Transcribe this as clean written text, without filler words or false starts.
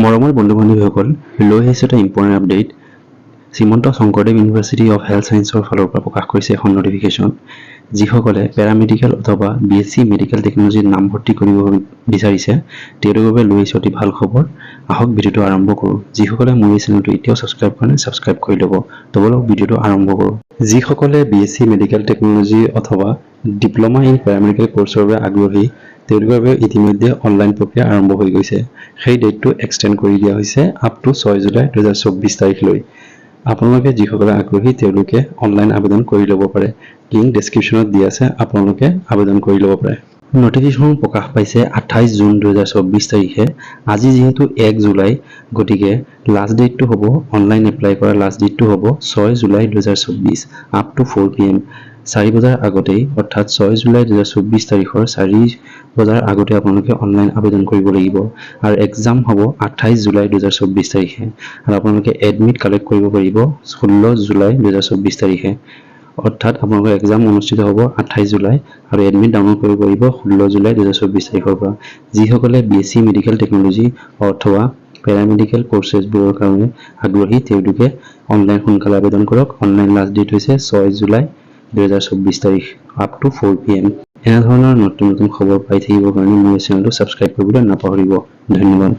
মৰমৰ বন্ধু-বান্ধৱীসকল, লৈ আহিছোঁ এটা important update. Srimanta Sankardev university of health ছায়েন্সৰ ফালৰ পৰা প্ৰকাশ কৰিছে এখন নটিফিকেশ্যন। যিসকলে পেৰামেডিকেল অথবা BSc মেডিকেল টেকনলজিত নামভৰ্তি কৰিব বিচাৰিছে তেওঁলোকৰ বাবে লৈ আহিছোঁ অতি ভাল খবৰ। আহক ভিডিঅ'টো আৰম্ভ কৰোঁ। যিসকলে মোৰ এই চেনেলটো এতিয়াও ছাবস্ক্ৰাইব কৰা নাই ছাবস্ক্ৰাইব কৰি ল'ব। তবলক ভিডিঅ'টো আৰম্ভ কৰোঁ। যিসকলে BSc মেডিকেল টেকনলজি অথবা ডিপ্ল'মা ইন পেৰামেডিকেল কোৰ্চৰ বাবে আগ্ৰহী তেওঁলোকৰ বাবে ইতিমধ্যে অনলাইন প্ৰক্ৰিয়া আৰম্ভ হৈ গৈছে। সেই ডেটটো এক্সটেণ্ড কৰি দিয়া হৈছে আপ টু 6 জুলাই 2024 তাৰিখলৈ। আপোনালোকে যিসকলে আগ্ৰহী তেওঁলোকে অনলাইন আবেদন কৰি ল'ব পাৰে। লিংক ডেছক্ৰিপশ্যনত দিয়া আছে, আপোনালোকে আবেদন কৰি ল'ব পাৰে। নটিফিকেশ্যন প্ৰকাশ পাইছে 28 জুন 2024 তাৰিখে। আজি যিহেতু 1 জুলাই, গতিকে লাষ্ট ডেটটো হ'ব অনলাইন এপ্লাই কৰা লাষ্ট ডেটটো হ'ব 6 জুলাই 2024 আপ টু 4 PM। 4 বজাৰ আগতেই অৰ্থাৎ 6 জুলাই 2024 তাৰিখৰ 4 বজাৰ আগতে আপোনালোকে অনলাইন আবেদন কৰিব লাগিব। আৰু এক্সাম হ'ব 28 জুলাই 2024 তাৰিখে। আৰু আপোনালোকে এডমিট কালেক্ট কৰিব পাৰিব 16 জুলাই 2024 তাৰিখে। অৰ্থাৎ আপোনালোকৰ এক্সাম অনুষ্ঠিত হ'ব 28 জুলাই আৰু এডমিট ডাউনলোড কৰিব পাৰিব 16 জুলাই 2024 তাৰিখৰ পৰা। যিসকলে BSc মেডিকেল টেকনলজি অথবা পেৰামেডিকেল কোৰ্চেছবোৰৰ কাৰণে আগ্ৰহী তেওঁলোকে অনলাইন সোনকালে আবেদন কৰক। অনলাইন লাষ্ট ডেট হৈছে 6 জুলাই 2024 তাৰিখ আপ টু 4 PM। এনেধৰণৰ নতুন নতুন খবৰ পাই থাকিবৰ কাৰণে মোৰ চেনেলটো ছাবস্ক্ৰাইব কৰিবলৈ নাপাহৰিব। ধন্যবাদ।